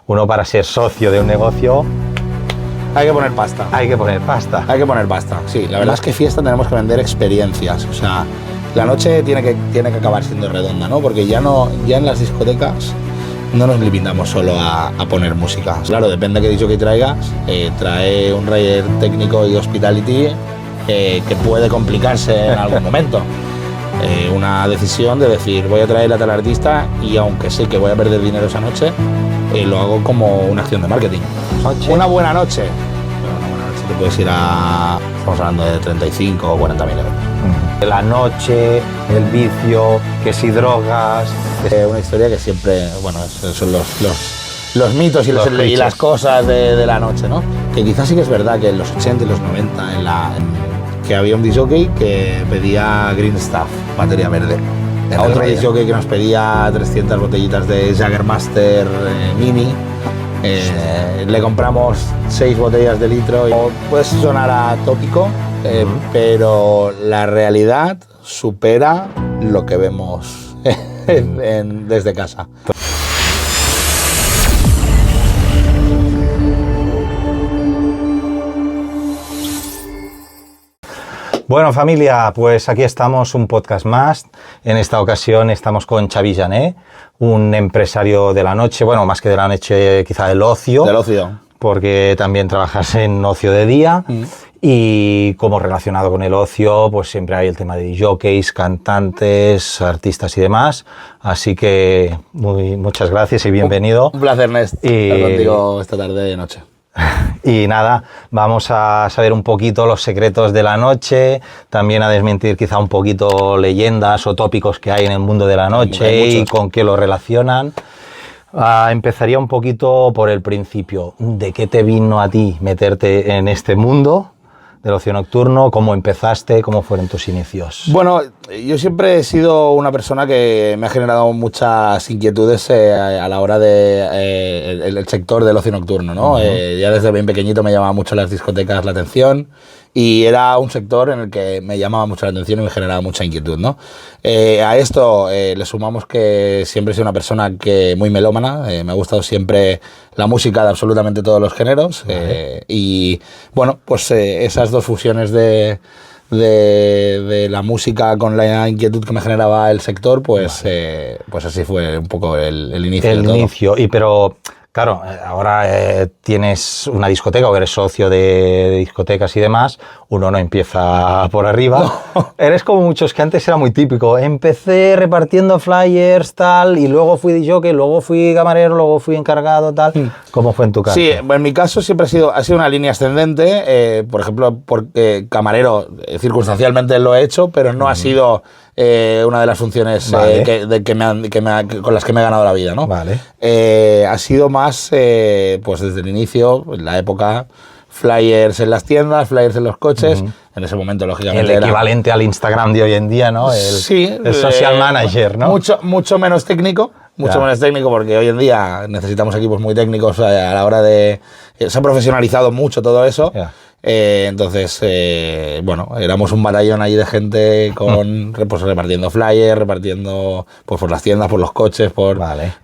Uno para ser socio de un negocio... Hay que poner pasta. Hay que poner pasta. Hay que poner pasta, sí. La verdad es que fiesta tenemos que vender experiencias. O sea, la noche tiene que acabar siendo redonda, ¿no? Porque ya en las discotecas no nos limitamos solo a poner música. Claro, depende de qué que traigas. Trae un rider técnico y hospitality que puede complicarse en algún momento. Una decisión de decir, voy a traer a tal artista y aunque sé que voy a perder dinero esa noche, lo hago como una acción de marketing. Una buena noche. Una buena noche te puedes ir a... Estamos hablando de 35 o 40.000 euros. La noche, el vicio, que si drogas... Una historia que siempre... Bueno, son los mitos y, y las cosas de la noche, ¿no? Que quizás sí que es verdad que en los 80 y los 90 que había un disjockey que pedía Green Stuff, batería verde. Otro disjockey que nos pedía 300 botellitas de Jägermeister Mini. Le compramos 6 botellas de litro. Puede sonar atópico, pero la realidad supera lo que vemos desde casa. Bueno, familia, pues aquí estamos, un podcast más. En esta ocasión estamos con Xavi Jané, un empresario de la noche, bueno, más que de la noche, quizá del ocio. Del ocio. Porque también trabajas en ocio de día. Y como relacionado con el ocio, pues siempre hay el tema de jockeys, cantantes, artistas y demás. Así que muchas gracias y bienvenido. Un placer, Nest, estar contigo esta tarde de noche. Y nada, vamos a saber un poquito los secretos de la noche, también a desmentir quizá un poquito leyendas o tópicos que hay en el mundo de la noche y con qué lo relacionan. Empezaría un poquito por el principio. ¿De qué te vino a ti meterte en este mundo del ocio nocturno? ¿Cómo empezaste? ¿Cómo fueron tus inicios? Bueno, yo siempre he sido una persona que me ha generado muchas inquietudes a la hora de el sector del ocio nocturno, ¿no? Ya desde bien pequeñito me llamaba mucho las discotecas la atención y era un sector en el que me llamaba mucho la atención y me generaba mucha inquietud, ¿no? A esto le sumamos que siempre he sido una persona muy melómana, me ha gustado siempre la música de absolutamente todos los géneros. Y bueno, pues esas dos fusiones de la música con la inquietud que me generaba el sector, pues así fue un poco el inicio. El inicio, pero claro, ahora tienes una discoteca o eres socio de discotecas y demás, uno no empieza por arriba. No. Eres como muchos que antes era muy típico. Empecé repartiendo flyers, tal, y luego fui disjockey, luego fui camarero, luego fui encargado, tal. ¿Cómo fue en tu caso? Sí, en mi caso siempre ha sido una línea ascendente. Por ejemplo, porque camarero circunstancialmente lo he hecho, pero no ha sido una de las funciones con las que me he ganado la vida, ¿no? Vale. Ha sido más, pues desde el inicio, en la época, flyers en las tiendas, flyers en los coches. En ese momento, lógicamente, el equivalente al Instagram de hoy en día, ¿no? El social manager, ¿no? Mucho menos técnico. Mucho menos técnico, porque hoy en día necesitamos equipos muy técnicos a la hora de... Se ha profesionalizado mucho todo eso. Entonces, bueno, éramos un batallón ahí de gente pues, repartiendo flyers, repartiendo pues, por las tiendas, por los coches,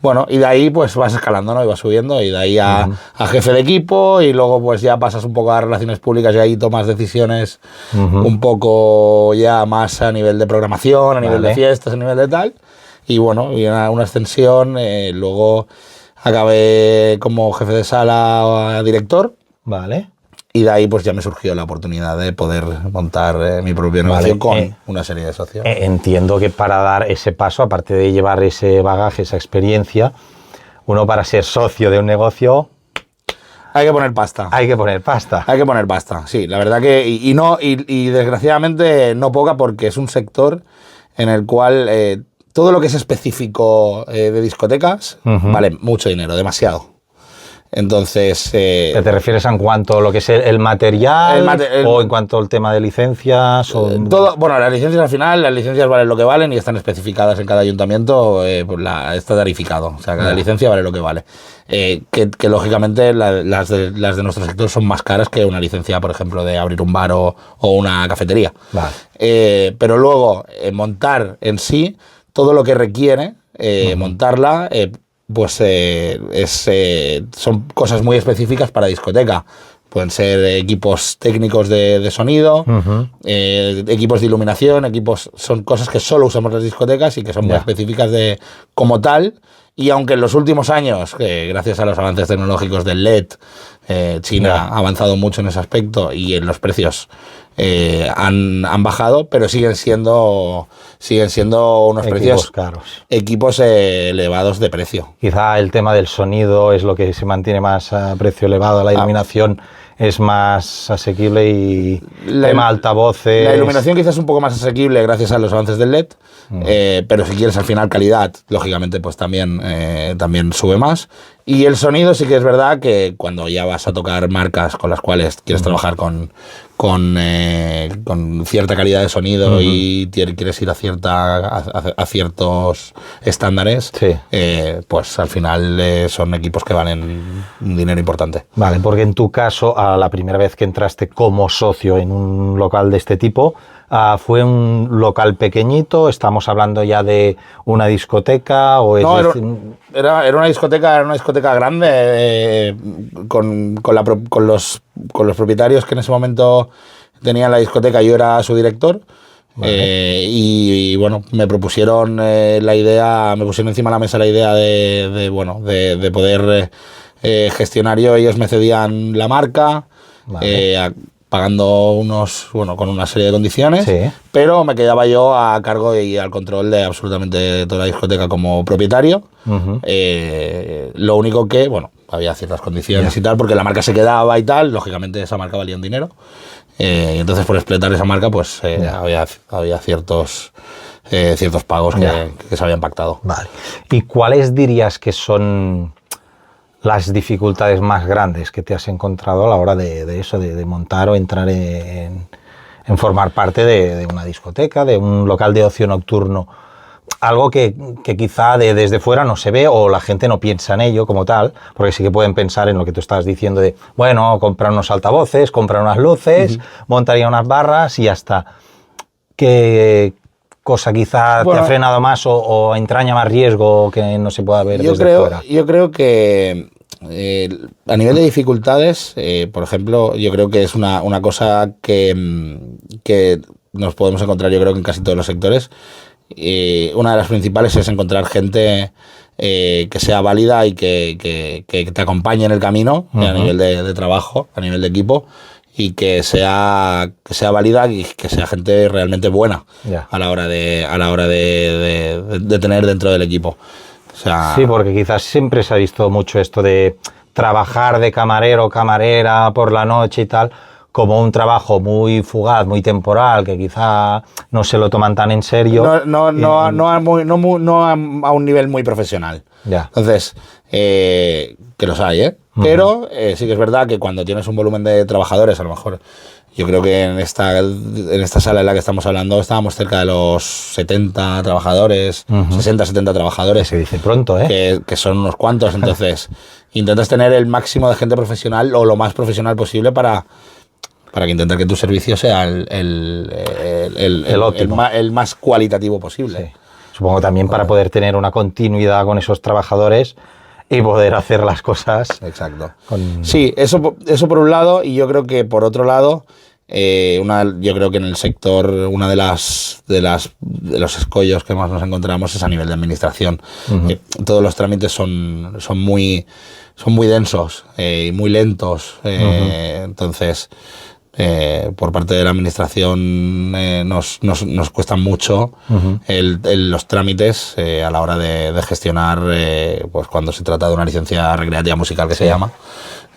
Bueno, y de ahí pues vas escalando, ¿no? Y vas subiendo, y de ahí a jefe de equipo, y luego pues ya pasas un poco a relaciones públicas y ahí tomas decisiones un poco ya más a nivel de programación, a nivel de fiestas, a nivel de tal. Y bueno, y una extensión, luego acabé como jefe de sala, director. Vale. Y de ahí pues ya me surgió la oportunidad de poder montar mi propio negocio con una serie de socios. Entiendo que para dar ese paso, aparte de llevar ese bagaje, esa experiencia, uno para ser socio de un negocio... Hay que poner pasta. Hay que poner pasta. Hay que poner pasta, sí. La verdad que... Y desgraciadamente no poca, porque es un sector en el cual... todo lo que es específico de discotecas vale mucho dinero, demasiado. Entonces... ¿Te refieres en cuanto a lo que es el material o en cuanto al tema de licencias? Todo, bueno, las licencias al final, las licencias valen lo que valen y están especificadas en cada ayuntamiento, está tarificado. O sea, cada licencia vale lo que vale. Que lógicamente las de nuestro sector son más caras que una licencia, por ejemplo, de abrir un bar o una cafetería. Vale. Pero luego, montar en sí, todo lo que requiere montarla... pues son cosas muy específicas para discoteca. Pueden ser equipos técnicos de sonido, equipos de iluminación, son cosas que solo usamos las discotecas y que son muy específicas como tal. Y aunque en los últimos años, gracias a los avances tecnológicos del LED, China ha avanzado mucho en ese aspecto y en los precios han bajado, pero siguen siendo unos precios caros. Equipos elevados de precio. Quizá el tema del sonido es lo que se mantiene más a precio elevado, la iluminación es más asequible y tema altavoces. La iluminación quizás es un poco más asequible gracias a los avances del LED, pero si quieres al final calidad, lógicamente pues también sube más. Y el sonido sí que es verdad que cuando ya vas a tocar marcas con las cuales quieres trabajar con cierta calidad de sonido y quieres ir a ciertos estándares, pues al final son equipos que valen un dinero importante. Vale, porque en tu caso, a la primera vez que entraste como socio en un local de este tipo, ¿fue un local pequeñito? ¿Estamos hablando ya de una discoteca? ¿O no, era una discoteca grande con los propietarios que en ese momento tenían la discoteca. Yo era su director. Vale. Y bueno, me pusieron encima de la mesa la idea de poder gestionar yo. Ellos me cedían la marca. Vale. Pagando con una serie de condiciones, pero me quedaba yo a cargo y al control de absolutamente toda la discoteca como propietario. Lo único que, había ciertas condiciones y tal, porque la marca se quedaba y tal, lógicamente esa marca valía un dinero. Y entonces por explotar esa marca, pues había ciertos pagos que se habían pactado. Vale. ¿Y cuáles dirías que son las dificultades más grandes que te has encontrado a la hora de montar o entrar en formar parte de una discoteca, de un local de ocio nocturno? Algo que quizá desde fuera no se ve o la gente no piensa en ello como tal, porque sí que pueden pensar en lo que tú estabas diciendo de, comprar unos altavoces, comprar unas luces, montaría unas barras y ya está. ¿Qué cosa quizá te ha frenado más o entraña más riesgo que no se pueda ver desde fuera? Yo creo que a nivel de dificultades, por ejemplo, yo creo que es una cosa que nos podemos encontrar, yo creo que en casi todos los sectores. Una de las principales es encontrar gente que sea válida y que te acompañe en el camino a nivel de trabajo, a nivel de equipo, y que sea válida y que sea gente realmente buena a la hora de tener dentro del equipo. O sea, sí, porque quizás siempre se ha visto mucho esto de trabajar de camarero o camarera por la noche y tal, como un trabajo muy fugaz, muy temporal, que quizá no se lo toman tan en serio. No a un nivel muy profesional. Entonces, que los hay, pero sí que es verdad que cuando tienes un volumen de trabajadores, a lo mejor, yo creo que en esta sala en la que estamos hablando estábamos cerca de los 70 trabajadores, 60, 70 trabajadores. Se dice pronto, que son unos cuantos. Entonces, intentas tener el máximo de gente profesional o lo más profesional posible para que intentar que tu servicio sea el más cualitativo posible. Sí. Supongo también para poder tener una continuidad con esos trabajadores y poder hacer las cosas. Exacto. Sí, eso por un lado, y yo creo que por otro lado, yo creo que en el sector una de los escollos que más nos encontramos es a nivel de administración. Todos los trámites son muy densos y muy lentos. Entonces, por parte de la administración nos cuesta mucho los trámites a la hora de gestionar, pues cuando se trata de una licencia recreativa musical que se llama,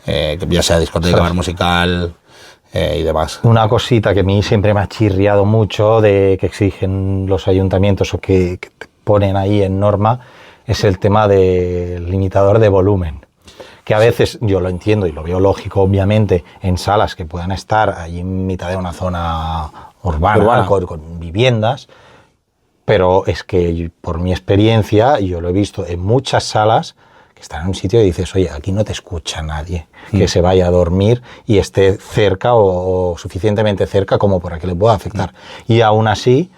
ya sea discoteca, bar musical y demás. Una cosita que a mí siempre me ha chirriado mucho de que exigen los ayuntamientos o que te ponen ahí en norma es el tema del limitador de volumen. Que a veces, yo lo entiendo y lo veo lógico, obviamente, en salas que puedan estar allí en mitad de una zona urbana. Con viviendas, pero es que por mi experiencia, yo lo he visto en muchas salas, que están en un sitio y dices, oye, aquí no te escucha nadie, que se vaya a dormir y esté cerca o suficientemente cerca como para que le pueda afectar. Y aún así,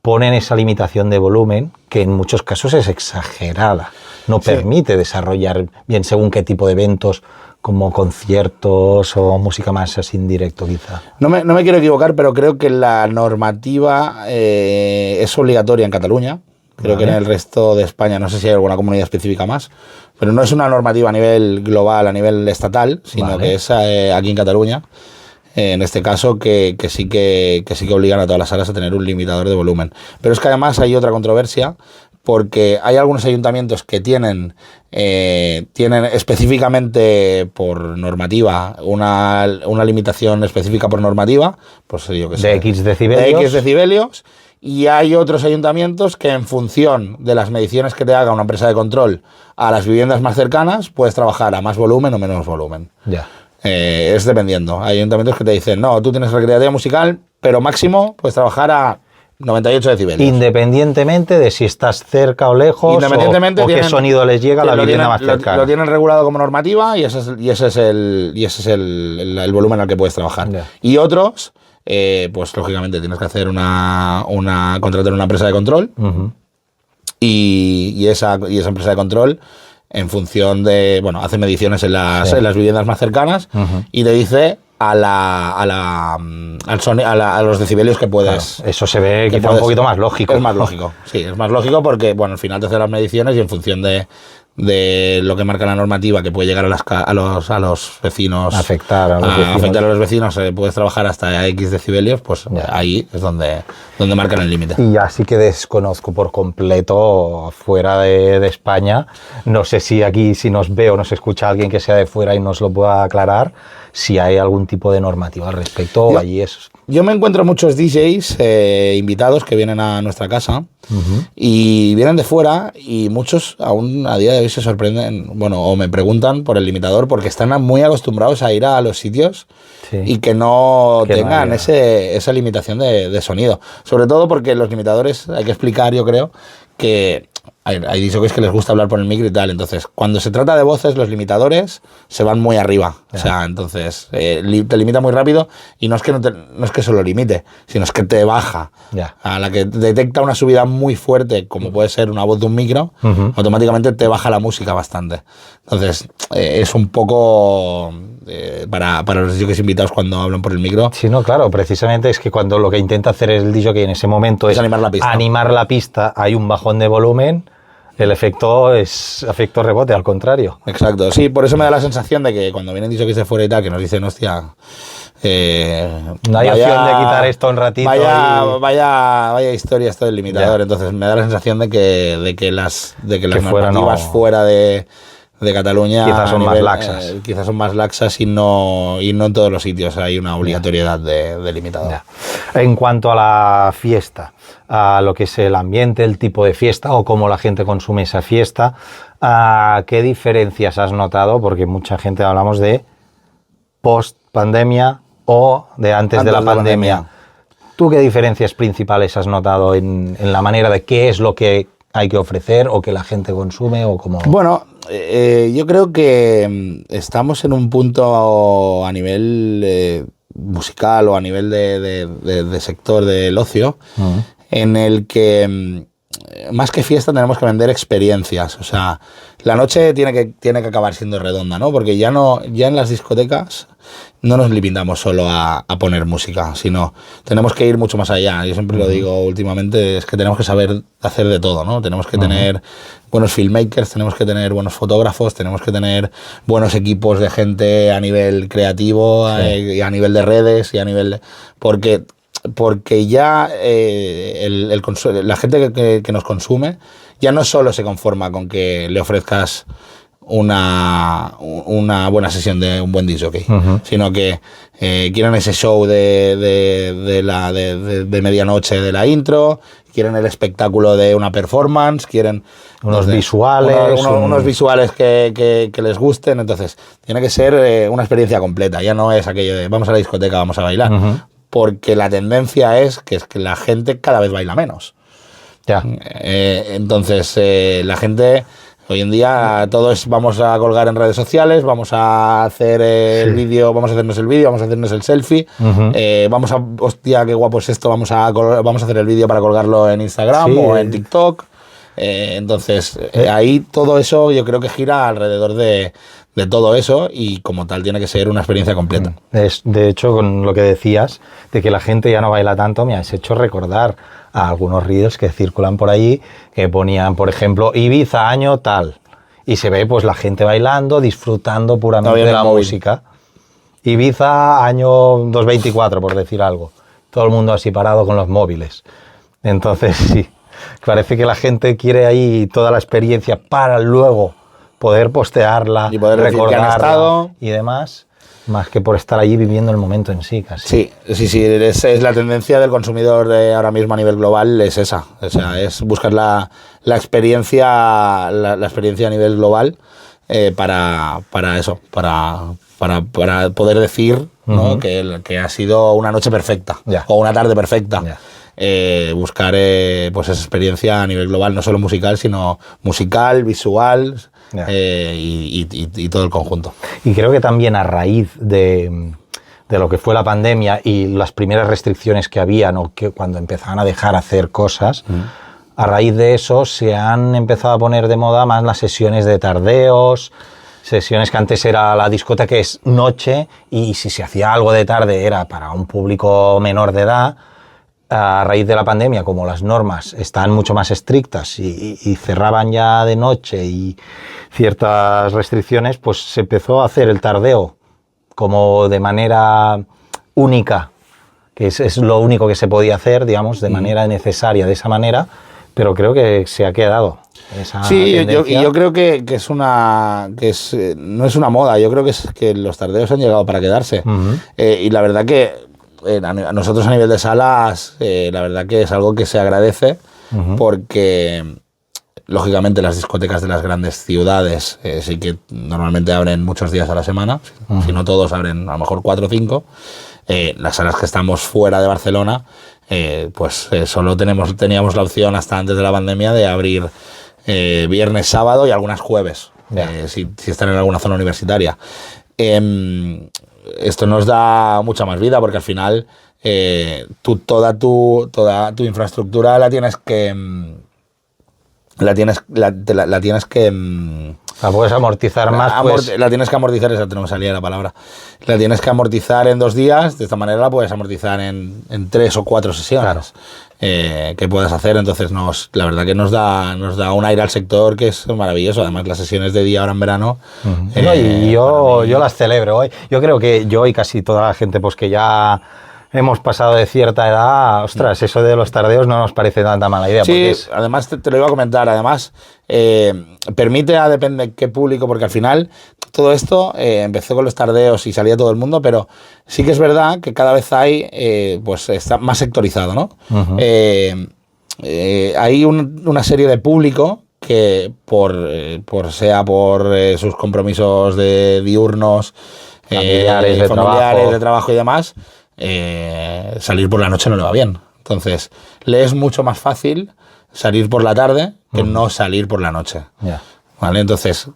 ponen esa limitación de volumen que en muchos casos es exagerada. No permite desarrollar bien según qué tipo de eventos, como conciertos o música más así en directo quizá. No me quiero equivocar, pero creo que la normativa es obligatoria en Cataluña. Creo que en el resto de España, no sé si hay alguna comunidad específica más, pero no es una normativa a nivel global, a nivel estatal, sino que es aquí en Cataluña. En este caso, que sí que obligan a todas las salas a tener un limitador de volumen. Pero es que además hay otra controversia, porque hay algunos ayuntamientos que tienen específicamente por normativa una limitación específica por normativa, pues yo que sé, de X decibelios. De X decibelios. Y hay otros ayuntamientos que en función de las mediciones que te haga una empresa de control a las viviendas más cercanas, puedes trabajar a más volumen o menos volumen. Ya. Es dependiendo. Hay ayuntamientos que te dicen, no, tú tienes recreativa musical, pero máximo puedes trabajar a 98 decibelios. Independientemente de si estás cerca o lejos, o qué sonido les llega a la vivienda más cercana. Lo tienen regulado como normativa y ese es el volumen al que puedes trabajar. Yeah. Y otros, pues lógicamente tienes que hacer contratar una empresa de control y esa empresa de control, en función de, hace mediciones en las viviendas más cercanas y te dice a los decibelios que puedes. Claro, eso se ve quizá un poquito más lógico. Es más lógico, sí, es más lógico porque, al final te hace las mediciones y en función de lo que marca la normativa, que puede llegar a los vecinos, afectar a los vecinos, puedes trabajar hasta X decibelios, pues ahí es donde marcan el límite. Y ya sí que desconozco por completo fuera de España, no sé si aquí, si nos ve o nos escucha alguien que sea de fuera y nos lo pueda aclarar, si hay algún tipo de normativa al respecto o allí es... Yo me encuentro muchos DJs invitados que vienen a nuestra casa y vienen de fuera, y muchos aún a día de hoy se sorprenden, o me preguntan por el limitador, porque están muy acostumbrados a ir a los sitios y que no tengan esa limitación de sonido. Sobre todo porque los limitadores, hay que explicar, yo creo, que hay DJs que les gusta hablar por el micro y tal, entonces cuando se trata de voces, los limitadores se van muy arriba, o sea, entonces te limita muy rápido, y no es que solo limite, sino es que te baja. A la que detecta una subida muy fuerte, como puede ser una voz de un micro, automáticamente te baja la música bastante. Entonces es un poco para los DJs invitados cuando hablan por el micro. Sí, no, claro, precisamente es que cuando lo que intenta hacer el DJ en ese momento es animar la pista, hay un bajón de volumen. El efecto es efecto rebote, al contrario. Exacto, sí, por eso me da la sensación de que cuando vienen DJs de fuera y tal, que nos dicen, hostia, no hay opción de quitar esto un ratito. Vaya historia esto del limitador. Entonces me da la sensación de que las normativas fuera de Cataluña quizás son más laxas. Quizás son más laxas y no en todos los sitios hay una obligatoriedad de limitador. En cuanto a la fiesta, a lo que es el ambiente, el tipo de fiesta o cómo la gente consume esa fiesta, ¿qué diferencias has notado? Porque mucha gente hablamos de post-pandemia o de antes de la pandemia. ¿Tú qué diferencias principales has notado en la manera de qué es lo que hay que ofrecer o que la gente consume o cómo? Bueno, yo creo que estamos en un punto a nivel musical o a nivel de sector del ocio en el que más que fiesta tenemos que vender experiencias. O sea, la noche tiene que acabar siendo redonda, ¿no? Porque ya en las discotecas no nos limitamos solo a poner música, sino tenemos que ir mucho más allá. Yo siempre lo digo últimamente, es que tenemos que saber hacer de todo, ¿no? Tenemos que tener buenos filmmakers, tenemos que tener buenos fotógrafos, tenemos que tener buenos equipos de gente a nivel creativo, y a nivel de redes y a nivel porque ya la gente que nos consume ya no solo se conforma con que le ofrezcas una buena sesión de un buen disc jockey, sino que quieren ese show de medianoche de la intro, quieren el espectáculo de una performance, quieren unos visuales, unos visuales que les gusten. Entonces tiene que ser una experiencia completa, ya no es aquello de vamos a la discoteca, vamos a bailar, porque la tendencia es que la gente cada vez baila menos. Entonces la gente Hoy en día todo es, vamos a colgar en redes sociales, vamos a hacer el vídeo, vamos a hacernos el vídeo, vamos a hacernos el selfie, hostia, qué guapo es esto, vamos a hacer el vídeo para colgarlo en Instagram o en TikTok. Entonces, ahí todo eso yo creo que gira alrededor de todo eso y como tal tiene que ser una experiencia completa. De hecho, con lo que decías, de que la gente ya no baila tanto, me has hecho recordar a algunos reels que circulan por allí que ponían, por ejemplo, Ibiza año tal, y se ve pues la gente bailando, disfrutando puramente de la música. Ibiza año 224, por decir algo. Todo el mundo así parado con los móviles. Entonces, sí, parece que la gente quiere ahí toda la experiencia para luego poder postearla, y poder recordarla y demás, más que por estar allí viviendo el momento en sí, casi. Sí, es la tendencia del consumidor ahora mismo a nivel global, es esa. O sea, es buscar la experiencia a nivel global para eso, para poder decir, ¿no? que ha sido una noche perfecta o una tarde perfecta. Buscar pues esa experiencia a nivel global, no solo musical, sino musical, visual y todo el conjunto. Y creo que también a raíz de lo que fue la pandemia y las primeras restricciones que había, ¿no? Que cuando empezaban a dejar hacer cosas, a raíz de eso se han empezado a poner de moda más las sesiones de tardeos, sesiones que antes era la discoteca, que es noche, y si se hacía algo de tarde era para un público menor de edad. A raíz de la pandemia, como las normas están mucho más estrictas y cerraban ya de noche y ciertas restricciones, pues se empezó a hacer el tardeo como de manera única, que es lo único que se podía hacer, digamos, de manera necesaria, de esa manera, pero creo que se ha quedado esa tendencia. yo creo que no es una moda, yo creo que los tardeos han llegado para quedarse. Y la verdad que a nosotros a nivel de salas, la verdad que es algo que se agradece porque, lógicamente, las discotecas de las grandes ciudades sí que normalmente abren muchos días a la semana, si no todos abren a lo mejor 4 o 5. Las salas que estamos fuera de Barcelona, pues solo teníamos la opción hasta antes de la pandemia de abrir viernes, sábado y algunas jueves, si están en alguna zona universitaria. Esto nos da mucha más vida porque al final toda tu infraestructura la tienes que la puedes amortizar más, pues. La tienes que amortizar, exacto, no me salía la palabra. La tienes que amortizar en 2 días, de esta manera la puedes amortizar en 3 o 4 sesiones. Que puedas hacer. Entonces la verdad que nos da un aire al sector que es maravilloso. Además, las sesiones de día ahora en verano y yo las celebro hoy. Yo creo que yo y casi toda la gente pues que ya hemos pasado de cierta edad, ostras, eso de los tardeos no nos parece tanta mala idea. Sí, además te lo iba a comentar, además permite a depende qué público, porque al final todo esto empezó con los tardeos y salía todo el mundo, pero sí que es verdad que cada vez hay, pues está más sectorizado, ¿no? Hay una serie de público que por sus compromisos diurnos, familiares de trabajo y demás, salir por la noche no le va bien. Entonces, le es mucho más fácil salir por la tarde que no salir por la noche. ¿Vale? Entonces,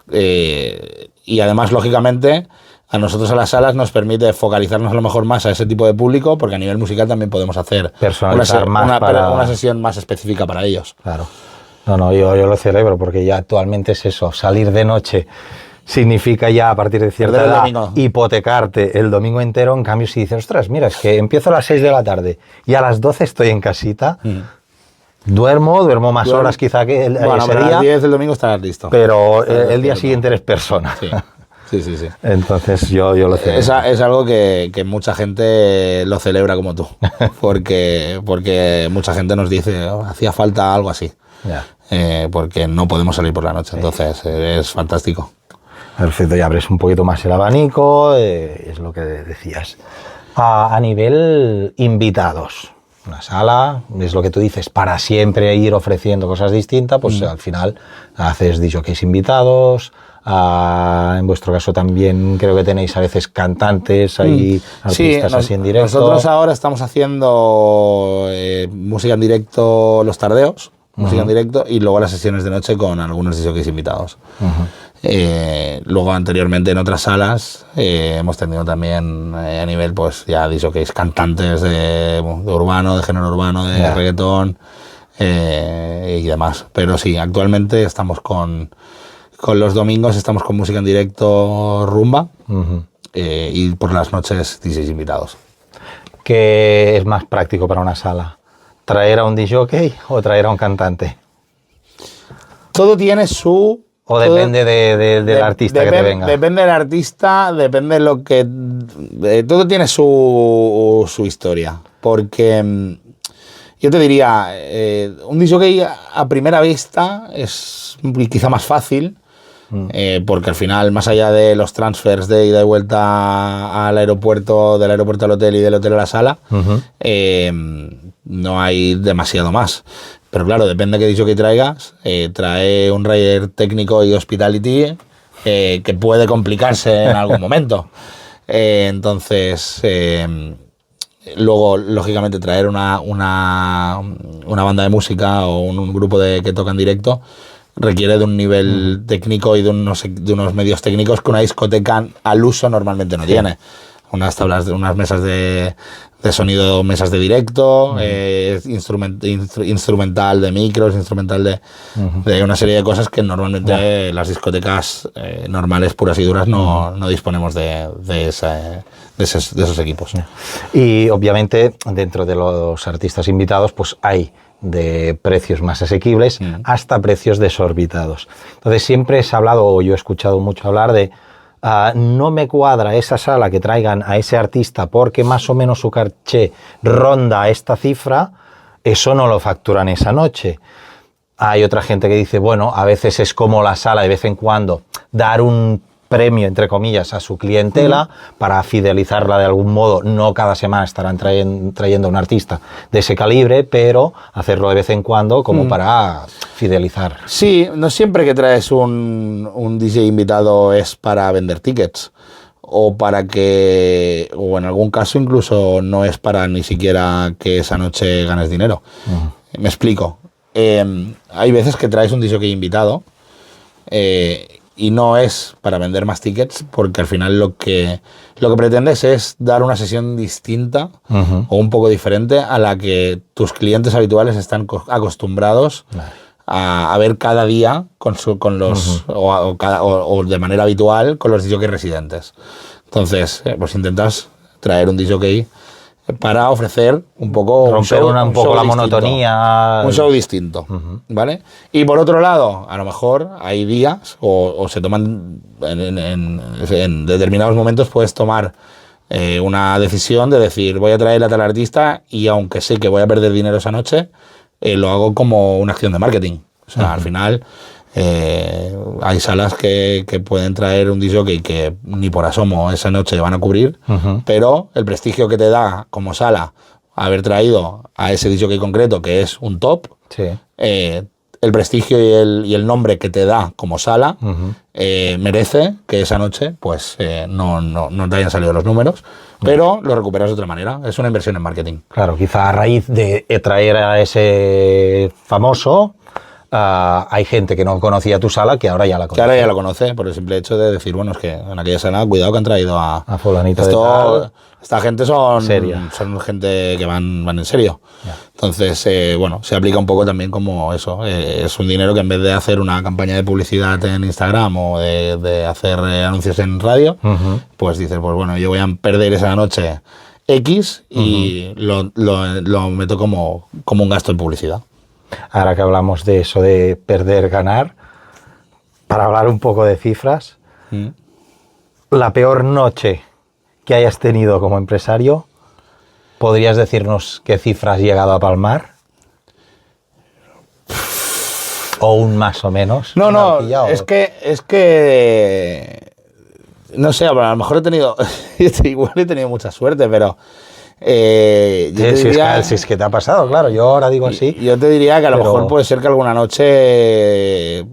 y además, lógicamente, a nosotros a las salas nos permite focalizarnos a lo mejor más a ese tipo de público, porque a nivel musical también podemos hacer una sesión más específica para ellos. Claro. No, yo lo celebro, porque ya actualmente es eso, salir de noche significa ya a partir de cierta edad hipotecarte el domingo entero. En cambio, si dices, ostras, mira, es que empiezo a las 6 de la tarde y a las 12 estoy en casita, duermo más horas quizá que ese día. A las 10 del domingo estarás listo. Pero el día siguiente eres persona. Sí. Entonces yo lo celebro. Es algo que mucha gente lo celebra como tú, porque mucha gente nos dice, hacía falta algo así, porque no podemos salir por la noche, entonces es fantástico. Perfecto, y abres un poquito más el abanico, es lo que decías. A nivel invitados, una sala, es lo que tú dices, para siempre ir ofreciendo cosas distintas, pues al final haces DJs invitados, en vuestro caso también creo que tenéis a veces cantantes, hay artistas así en directo. Nosotros ahora estamos haciendo música en directo, los tardeos, música en directo, y luego las sesiones de noche con algunos DJs invitados. Luego anteriormente en otras salas hemos tenido también a nivel pues ya DJs cantantes de urbano, de género urbano, de reggaetón y demás. Pero sí, actualmente estamos con los domingos estamos con música en directo rumba y por las noches DJs invitados. ¿Qué es más práctico para una sala? ¿Traer a un DJ o traer a un cantante? Todo tiene su... ¿O depende del artista que te venga? Depende del artista, depende de lo que... todo tiene su historia. Porque yo te diría, un DJ a primera vista es quizá más fácil, porque al final, más allá de los transfers de ida y vuelta al aeropuerto, del aeropuerto al hotel y del hotel a la sala, no hay demasiado más. Pero claro, depende de qué DJ traigas. Trae un rider técnico y hospitality que puede complicarse en algún momento. Entonces, luego, lógicamente, traer una banda de música o un grupo que toca en directo requiere de un nivel técnico y de unos medios técnicos que una discoteca al uso normalmente no tiene. Unas tablas, unas mesas de sonido, mesas de directo, instrumental de micros, instrumental de una serie de cosas que normalmente las discotecas normales, puras y duras, no disponemos de esos equipos. Y obviamente dentro de los artistas invitados pues hay de precios más asequibles hasta precios desorbitados. Entonces siempre se ha hablado, o yo he escuchado mucho hablar de no me cuadra esa sala que traigan a ese artista porque más o menos su caché ronda esta cifra, eso no lo facturan esa noche. Hay otra gente que dice, bueno, a veces es como la sala de vez en cuando dar un premio, entre comillas, a su clientela para fidelizarla de algún modo. No cada semana estarán trayendo a un artista de ese calibre, pero hacerlo de vez en cuando como para fidelizar. Sí, no siempre que traes un DJ invitado es para vender tickets o o en algún caso incluso no es para ni siquiera que esa noche ganes dinero. Me explico. Hay veces que traes un DJ invitado y no es para vender más tickets, porque al final lo que pretendes es dar una sesión distinta o un poco diferente a la que tus clientes habituales están acostumbrados a ver cada día o de manera habitual con los DJs residentes. Entonces, pues intentas traer un DJ para ofrecer un poco romper un poco la monotonía, un show distinto, ¿vale? Y por otro lado, a lo mejor hay días o se toman en determinados momentos puedes tomar una decisión de decir voy a traer a tal artista y aunque sé que voy a perder dinero esa noche, lo hago como una acción de marketing. O sea, al final hay salas que pueden traer un DJ que ni por asomo esa noche van a cubrir, pero el prestigio que te da como sala haber traído a ese DJ concreto, que es un top, el prestigio y el nombre que te da como sala merece que esa noche pues no te hayan salido los números, pero lo recuperas de otra manera. Es una inversión en marketing. Claro, quizá a raíz de traer a ese famoso, hay gente que no conocía tu sala que ahora ya la conoce. Que ahora ya la conoce, por el simple hecho de decir, bueno, es que en aquella sala, cuidado que han traído a fulanito de tal. Esta gente son gente que van en serio. Ya. Entonces, bueno, se aplica un poco también como eso. Es un dinero que en vez de hacer una campaña de publicidad en Instagram o de hacer anuncios en radio, pues dices, pues bueno, yo voy a perder esa noche X y lo meto como un gasto en publicidad. Ahora que hablamos de eso de perder, ganar, para hablar un poco de cifras, la peor noche que hayas tenido como empresario, ¿podrías decirnos qué cifras has llegado a palmar? ¿O un más o menos? No, es que no sé, a lo mejor he tenido igual he tenido mucha suerte, pero si es que te ha pasado, claro, yo ahora digo así. Yo te diría que a lo mejor puede ser que alguna noche...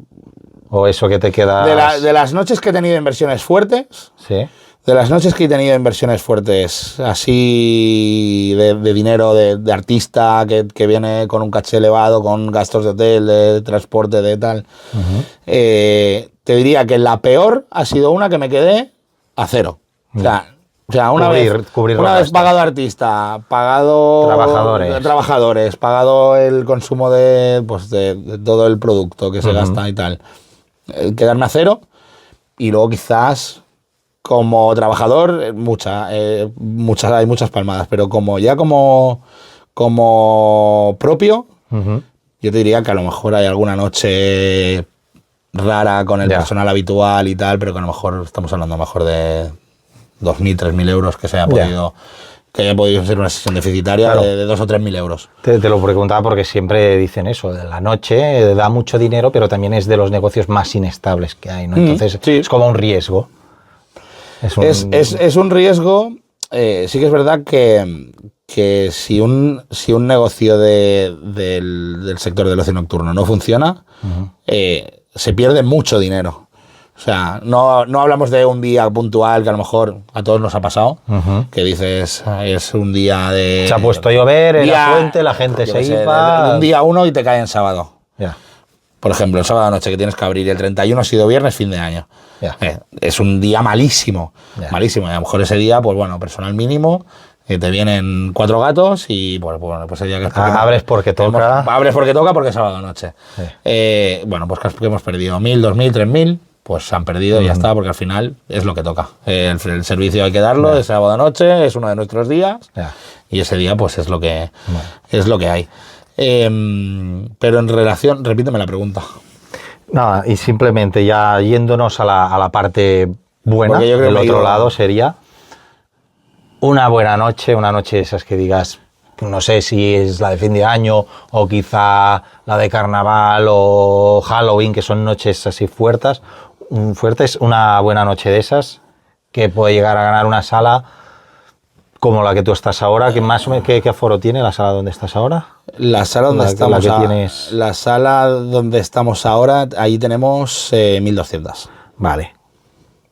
O eso que te queda... De las noches que he tenido inversiones fuertes, sí, De las noches que he tenido inversiones fuertes, así de dinero de artista que viene con un caché elevado, con gastos de hotel, de transporte, de tal, te diría que la peor ha sido una que me quedé a cero. O sea, una vez pagado artista, pagado trabajadores, pagado el consumo de todo el producto que se gasta y tal, quedarme a cero. Y luego quizás como trabajador hay muchas palmadas, pero como propio, yo te diría que a lo mejor hay alguna noche rara con el personal habitual y tal, pero que a lo mejor estamos hablando mejor de 2.000, 3.000 euros que haya podido ser una sesión deficitaria, claro, de 2.000 o 3.000 euros. Te lo preguntaba porque siempre dicen eso, de la noche da mucho dinero, pero también es de los negocios más inestables que hay, ¿no? Entonces es como un riesgo. Es un riesgo. Sí que es verdad que si un negocio del sector del ocio nocturno no funciona, se pierde mucho dinero. O sea, no hablamos de un día puntual que a lo mejor a todos nos ha pasado, que dices, es un día de... Se ha puesto a llover en la fuente, la gente se iba... Un día 1 y te cae en sábado. Por ejemplo, el sábado noche que tienes que abrir, el 31 ha sido viernes, fin de año. Es un día malísimo, malísimo. Y a lo mejor ese día, pues bueno, personal mínimo, te vienen 4 gatos y pues el día que... abres porque toca. Abres porque toca porque es sábado noche. Bueno, pues que hemos perdido 1.000, 2.000, 3.000... pues se han perdido y ya está, porque al final es lo que toca. El servicio hay que darlo, es sábado noche, es uno de nuestros días, y ese día pues es lo que hay. Pero en relación, repíteme la pregunta. Nada, y simplemente ya yéndonos a la parte buena, del otro lado sería una buena noche, una noche esas que digas, no sé si es la de fin de año o quizá la de carnaval o Halloween, que son noches así fuertes, una buena noche de esas que puede llegar a ganar una sala como la que tú estás ahora. ¿Qué aforo tiene la sala donde estás ahora? La sala donde estamos ahora, ahí tenemos 1.200. Vale.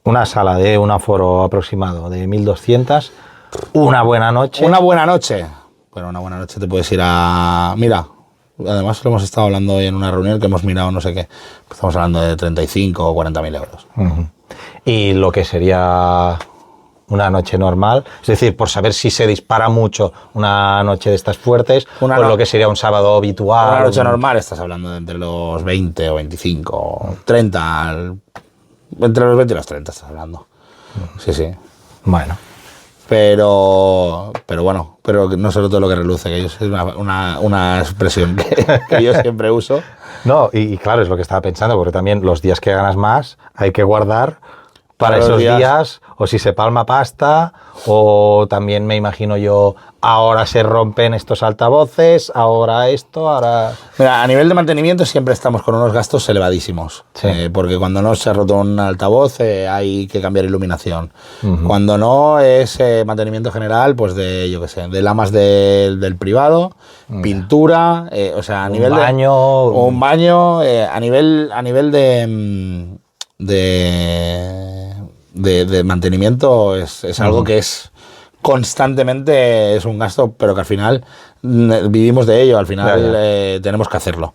Una sala de un aforo aproximado de 1.200. Una buena noche. Una buena noche. Bueno, una buena noche te puedes ir a... Mira, además lo hemos estado hablando hoy en una reunión que hemos mirado no sé qué. Estamos hablando de 35 o 40.000 euros. Y lo que sería una noche normal, es decir, por saber si se dispara mucho una noche de estas fuertes, o lo que sería un sábado habitual. Una noche normal estás hablando de entre los 20 o 25 o 30, entre los 20 y los 30 estás hablando. Sí. Bueno. Pero bueno, pero no solo todo lo que reluce, que es una expresión que yo siempre uso. No, y claro, es lo que estaba pensando, porque también los días que ganas más hay que guardar para esos días, o si se palma pasta, o también me imagino yo, ahora se rompen estos altavoces, ahora esto, ahora... Mira, a nivel de mantenimiento siempre estamos con unos gastos elevadísimos, porque cuando no se ha roto un altavoz hay que cambiar iluminación. Cuando no es mantenimiento general, pues de lamas del privado, pintura, o sea, a nivel un baño, a nivel de mantenimiento es algo que es constantemente, es un gasto, pero que al final vivimos de ello, al final tenemos que hacerlo.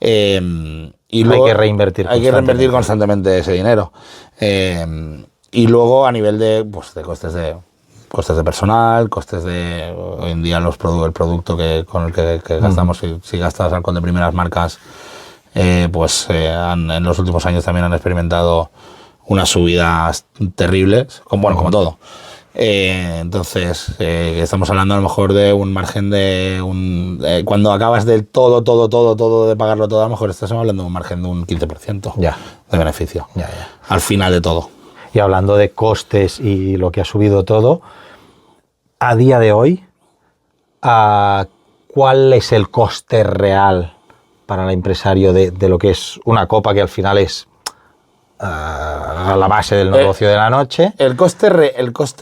Y luego hay que reinvertir constantemente ese dinero. Y luego a nivel de costes de personal, costes de hoy en día el producto con el que gastamos, si gastas alcohol de primeras marcas, en los últimos años también han experimentado unas subidas terribles, como todo. Entonces, estamos hablando a lo mejor de un margen cuando acabas del todo, de pagarlo todo, a lo mejor estás hablando de un margen de un 15% de beneficio. Al final de todo. Y hablando de costes y lo que ha subido todo, a día de hoy, ¿cuál es el coste real para el empresario de lo que es una copa, que al final es a la base del negocio de la noche? El coste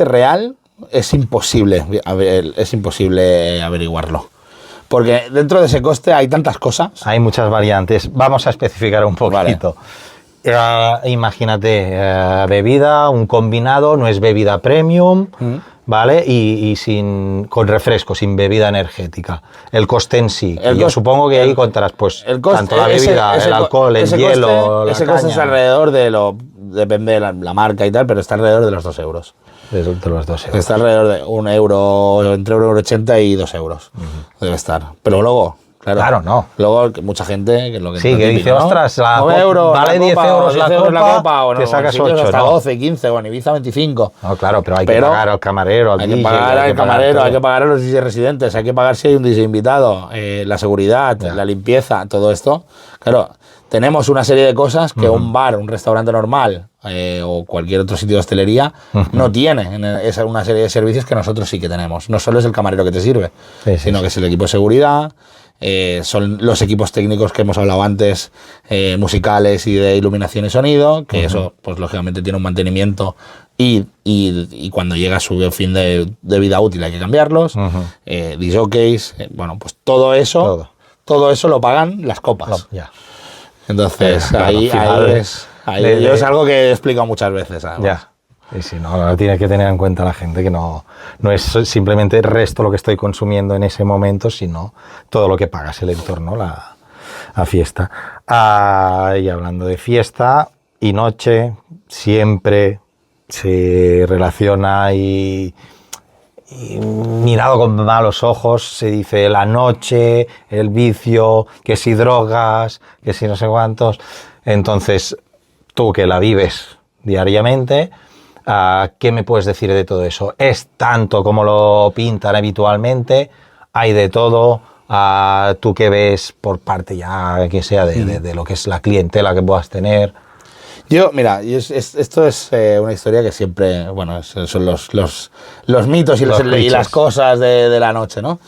real es imposible averiguarlo. Porque dentro de ese coste hay tantas cosas. Hay muchas variantes. Vamos a especificar un poquito. Vale. imagínate, bebida, un combinado, no es bebida premium, ¿vale? Y con refresco, sin bebida energética. El coste en sí, yo supongo que ahí contarás, pues, tanto la bebida, el alcohol, el hielo, la ese caña. Coste es alrededor depende de la marca y tal, pero está alrededor de los 2 euros. De los 2 euros. Está alrededor de 1 euro, entre 1,80 y 2 euros. Debe estar. Pero luego... Claro, no. Luego, mucha gente que lo que sí, que dice, ¿no? ostras, vale 10 euros la copa, o no, te sacas 8, hasta ¿no? 12, 15, o en Ibiza 25. No, claro, pero hay que pagar al camarero, al hay DJ, que pagar al camarero, hay que pagar a los DJ residentes, hay que pagar si hay un DJ invitado, la seguridad, la limpieza, todo esto. Claro, tenemos una serie de cosas que un bar, un restaurante normal o cualquier otro sitio de hostelería no tiene. Es una serie de servicios que nosotros sí que tenemos. No solo es el camarero que te sirve, sino que es el equipo de seguridad, son los equipos técnicos que hemos hablado antes, musicales y de iluminación y sonido, que eso pues lógicamente tiene un mantenimiento y cuando llega a su fin de vida útil hay que cambiarlos, DJs, bueno, pues todo eso lo pagan las copas. Entonces claro, ahí es algo que he explicado muchas veces, además. Ya. Y si no, tiene que tener en cuenta la gente que no es simplemente el resto lo que estoy consumiendo en ese momento, sino todo lo que pagas, el entorno, la fiesta. Y hablando de fiesta y noche, siempre se relaciona y mirado con malos ojos, se dice la noche, el vicio, que si drogas, que si no sé cuántos. Entonces, tú que la vives diariamente, ¿qué me puedes decir de todo eso? ¿Es tanto como lo pintan habitualmente? ¿Hay de todo? ¿Tú qué ves por parte ya, que sea, de lo que es la clientela que puedas tener? Yo, mira, esto es una historia que siempre, bueno, son los mitos y las cosas de la noche, ¿no?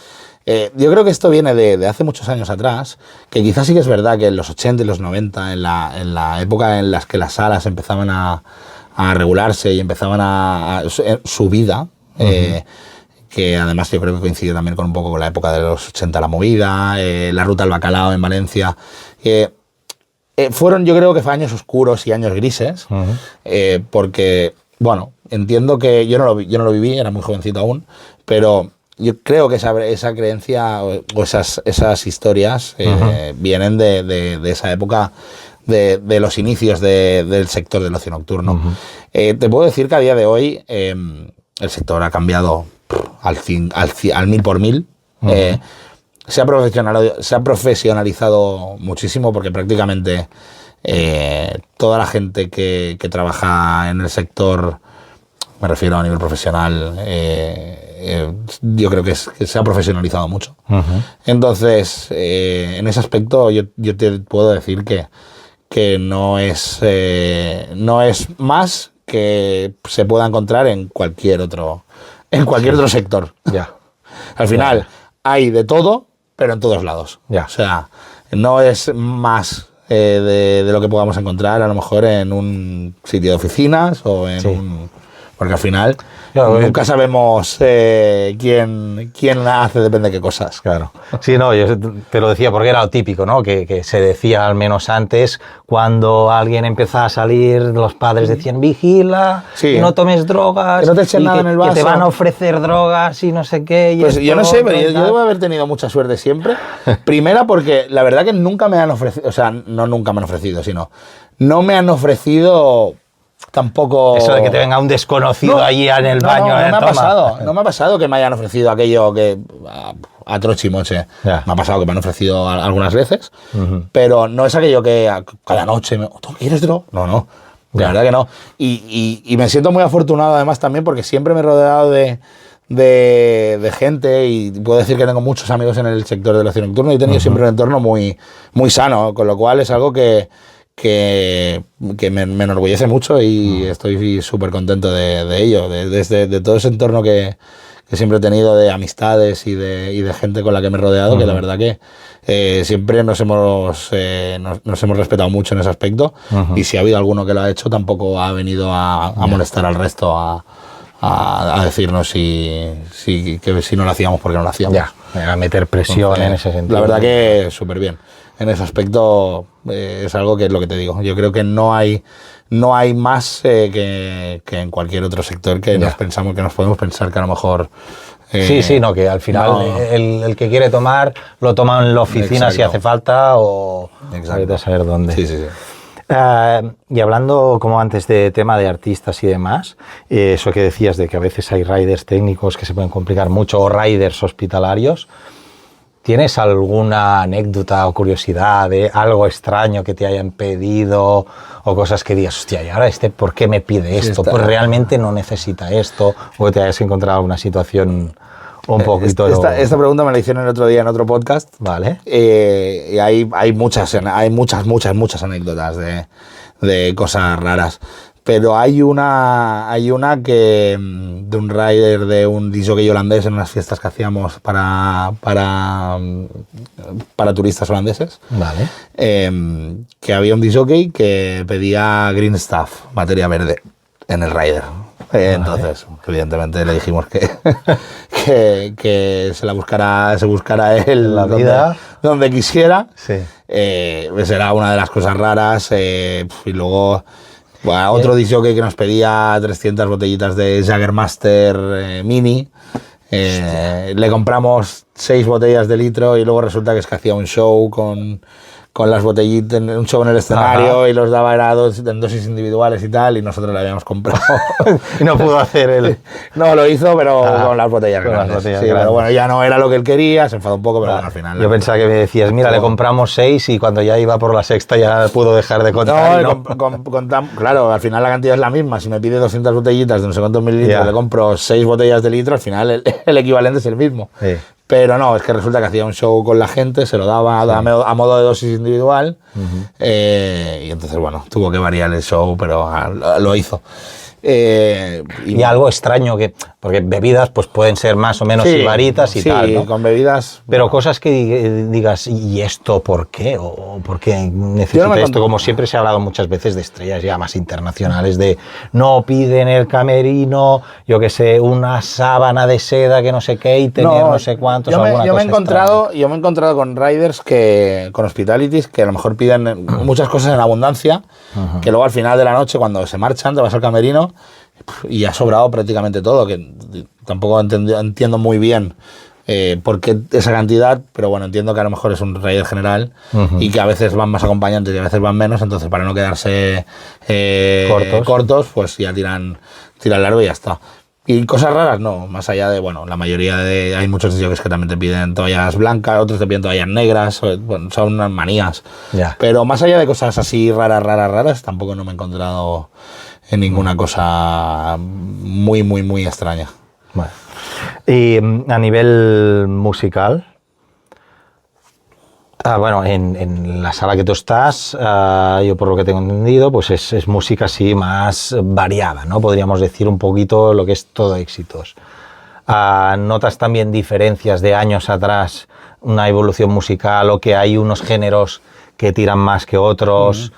Yo creo que esto viene de hace muchos años atrás, que quizás sí que es verdad que en los 80 y los 90, en la época en las que las salas empezaban a regularse y empezaban a su vida, que además yo creo que coincide también con un poco con la época de los 80, la movida, la ruta del bacalao en Valencia, fueron, yo creo que fue años oscuros y años grises, porque, bueno, entiendo que yo no lo viví, era muy jovencito aún, pero yo creo que esa creencia o esas historias vienen de esa época, de los inicios del sector del ocio nocturno. Te puedo decir que a día de hoy el sector ha cambiado al 1000 por 1000. Se ha profesionalizado muchísimo porque prácticamente toda la gente que trabaja en el sector, me refiero a nivel profesional, yo creo que se ha profesionalizado mucho. Entonces, en ese aspecto yo te puedo decir que no es más que se pueda encontrar en cualquier otro sector. Ya. Al final hay de todo, pero en todos lados. O sea, no es más de lo que podamos encontrar a lo mejor en un sitio de oficinas o en porque al final nunca sabemos quién hace, depende de qué cosas. Claro. Sí, no, yo te lo decía porque era lo típico, ¿no? Que se decía al menos antes, cuando alguien empezaba a salir, los padres decían, vigila, y no tomes drogas, que no te echen nada en el vaso, que te van a ofrecer drogas y no sé qué. Y pues yo no sé, pero yo debo haber tenido mucha suerte siempre. Primera porque la verdad que nunca me han ofrecido, o sea, no nunca me han ofrecido, sino no me han ofrecido... Tampoco... Eso de que te venga un desconocido allí en el baño. No me ha pasado que me hayan ofrecido aquello que... A trochimoche. Me ha pasado que me han ofrecido algunas veces, pero no es aquello que cada noche... ¿Tú quieres droga? No. La verdad que no. Y me siento muy afortunado además también porque siempre me he rodeado de gente y puedo decir que tengo muchos amigos en el sector del ocio nocturno y he tenido siempre un entorno muy, muy sano, con lo cual es algo que me enorgullece mucho y estoy súper contento de ello, de todo ese entorno que siempre he tenido de amistades y de gente con la que me he rodeado, que la verdad que siempre nos hemos respetado mucho en ese aspecto y si ha habido alguno que lo ha hecho tampoco ha venido a molestar al resto, a decirnos si no lo hacíamos porque no lo hacíamos. A meter presión en ese sentido. La verdad que súper bien. en ese aspecto es algo que es lo que te digo. Yo creo que no hay más que en cualquier otro sector que nos podemos pensar que a lo mejor... no, que al final el que quiere tomar, lo toma en la oficina. Exacto. Si hace falta o vete a saber dónde. Sí. Y hablando, como antes, de tema de artistas y demás, eso que decías de que a veces hay riders técnicos que se pueden complicar mucho o riders hospitalarios, ¿tienes alguna anécdota o curiosidad de algo extraño que te hayan pedido o cosas que digas, hostia, ¿y ahora por qué me pide esto? Pues realmente no necesita esto, o que te hayas encontrado una situación un poquito... Esta pregunta me la hicieron el otro día en otro podcast. Vale. Y hay muchas anécdotas de cosas raras. Pero hay una que de un rider de un disjockey holandés en unas fiestas que hacíamos para turistas holandeses. Vale. Que había un disjockey que pedía green stuff, materia verde, en el rider. Entonces, evidentemente le dijimos que se buscara él la vida donde quisiera. Sí. Pues era una de las cosas raras. Y luego... Bueno, otro disjockey que nos pedía 300 botellitas de Jägermeister Mini. Le compramos 6 botellas de litro y luego resulta que es que hacía un show con las botellitas, un show en el escenario. Ajá. Y los daba en dosis individuales y tal, y nosotros le habíamos comprado. Y no pudo hacer él. No, lo hizo, pero con las botellas grandes. Pero bueno, ya no era lo que él quería, se enfadó un poco, pero bueno, al final... Yo pensaba que me decías, mira, le compramos 6 y cuando ya iba por la sexta ya pudo dejar de contar. Claro, al final la cantidad es la misma. Si me pide 200 botellitas de no sé cuántos mililitros, le compro 6 botellas de litro, al final el equivalente es el mismo. Sí. Pero no, es que resulta que hacía un show con la gente, se lo daba a modo de dosis individual, y entonces, bueno, tuvo que variar el show, pero lo hizo. Y algo extraño, porque bebidas pues pueden ser más o menos ibaritas y tal, ¿no? Con bebidas... Pero bueno, cosas que digas, ¿y esto por qué? ¿O por qué necesita esto? Como siempre se ha hablado muchas veces de estrellas ya más internacionales, de no piden el camerino, yo qué sé, una sábana de seda que no sé qué y tener no sé cuántos. Yo me he encontrado con riders, con hospitalities, que a lo mejor piden muchas cosas en abundancia, que luego al final de la noche, cuando se marchan, te vas al camerino y ha sobrado prácticamente todo, que tampoco entiendo muy bien por qué esa cantidad, pero bueno, entiendo que a lo mejor es un rider general y que a veces van más acompañantes y a veces van menos, entonces para no quedarse cortos, pues ya tiran largo y ya está. Y cosas raras, no, más allá de, bueno, la mayoría hay muchos discos que también te piden toallas blancas, otros te piden toallas negras, bueno, son unas manías. Yeah. Pero más allá de cosas así raras, tampoco no me he encontrado en ninguna cosa muy extraña. Bueno. Y a nivel musical, bueno, en la sala que tú estás, yo por lo que tengo entendido, pues es música así más variada, ¿no? Podríamos decir un poquito lo que es todo éxitos. ¿Notas también diferencias de años atrás, una evolución musical o que hay unos géneros que tiran más que otros?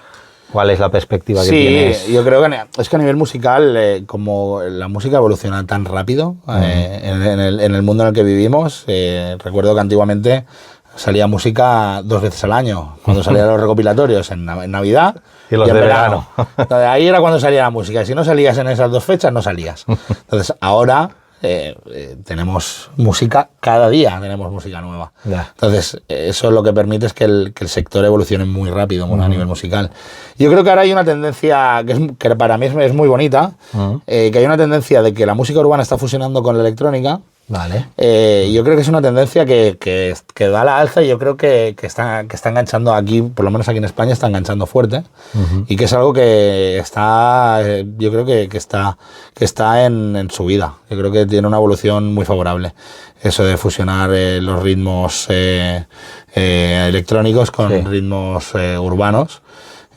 ¿Cuál es la perspectiva que tienes? Sí, yo creo que es que a nivel musical, como la música evoluciona tan rápido en el mundo en el que vivimos, recuerdo que antiguamente salía música 2 veces al año, cuando salían los recopilatorios en Navidad y los de verano. Entonces, ahí era cuando salía la música, y si no salías en esas 2 fechas, no salías. Entonces ahora tenemos música, cada día tenemos música nueva. Yeah. Entonces eso es lo que permite es que el sector evolucione muy rápido a nivel musical. Yo creo que ahora hay una tendencia que para mí es muy bonita, que hay una tendencia de que la música urbana está fusionando con la electrónica. Vale. Yo creo que es una tendencia que da a la alza, y yo creo que está enganchando aquí, por lo menos aquí en España, está enganchando fuerte, y que es algo que está, yo creo que está en su vida. Yo creo que tiene una evolución muy favorable. Eso de fusionar los ritmos electrónicos con ritmos urbanos.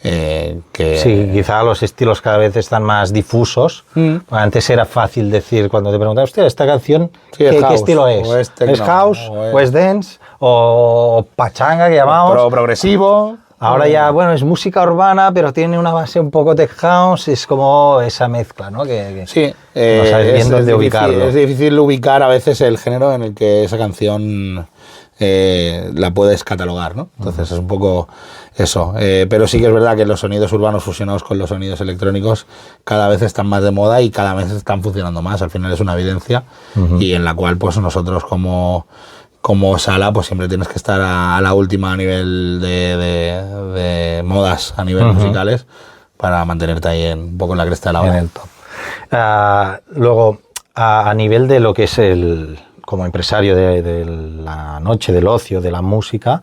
Sí, quizá los estilos cada vez están más difusos. Antes era fácil decir, cuando te preguntaban, hostia, esta canción, ¿qué estilo es? ¿Es house? ¿O es dance? ¿O pachanga, que llamamos? Progresivo. Ahora ya, bueno, es música urbana, pero tiene una base un poco tech house, es como esa mezcla, ¿no? Sí, no sabes bien dónde ubicarlo. Es difícil ubicar a veces el género en el que esa canción la puedes catalogar, ¿no? Entonces es un poco eso. Pero sí que es verdad que los sonidos urbanos fusionados con los sonidos electrónicos cada vez están más de moda y cada vez están funcionando más. Al final es una evidencia y en la cual pues nosotros como sala pues siempre tienes que estar a la última a nivel de modas a nivel musicales para mantenerte ahí un poco en la cresta de la ola. En el top. Luego, a nivel de lo que es como empresario de la noche, del ocio, de la música,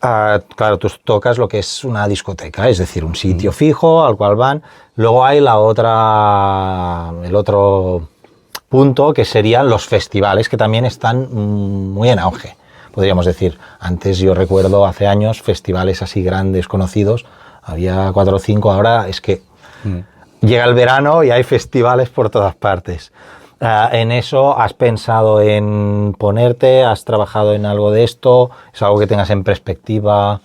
claro, tú tocas lo que es una discoteca, es decir, un sitio fijo al cual van. Luego hay el otro punto que serían los festivales, que también están muy en auge, podríamos decir. Antes yo recuerdo hace años festivales así grandes, conocidos, había 4 o 5, ahora es que llega el verano y hay festivales por todas partes. ¿En eso has pensado en ponerte? ¿Has trabajado en algo de esto? ¿Es algo que tengas en perspectiva?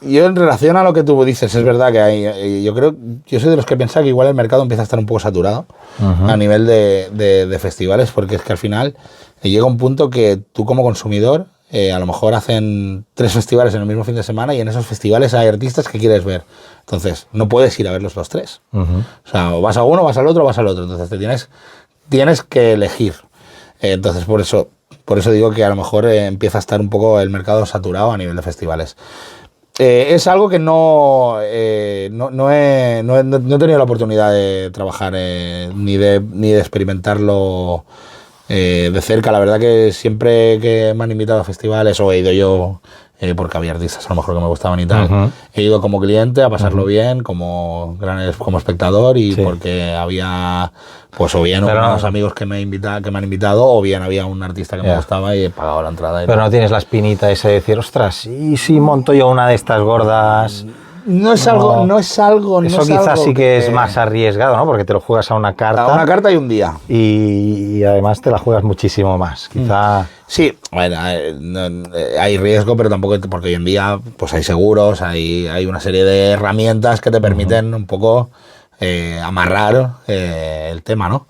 Yo en relación a lo que tú dices, es verdad que hay, yo soy de los que piensa que igual el mercado empieza a estar un poco saturado a nivel de festivales, porque es que al final llega un punto que tú como consumidor a lo mejor hacen 3 festivales en el mismo fin de semana y en esos festivales hay artistas que quieres ver. Entonces no puedes ir a verlos los 3. O sea, o vas a uno, vas al otro, vas al otro. Entonces tienes que elegir. Entonces por eso digo que a lo mejor empieza a estar un poco el mercado saturado a nivel de festivales. Es algo que no he tenido la oportunidad de trabajar ni de experimentarlo de cerca. La verdad que siempre que me han invitado a festivales o he ido yo porque había artistas a lo mejor que me gustaban y tal, he ido como cliente a pasarlo bien, como espectador y porque había pues o bien unos amigos que me han invitado o bien había un artista que me gustaba y he pagado la entrada. Pero no tienes la espinita esa de decir, ostras, ¿y si monto yo una de estas gordas? No es algo. Eso quizás sí que es más arriesgado, ¿no? Porque te lo juegas a una carta. A una carta y un día. Y además te la juegas muchísimo más. Quizá. Sí, bueno, hay riesgo, pero tampoco, porque hoy en día pues hay seguros, hay una serie de herramientas que te permiten un poco amarrar el tema, ¿no?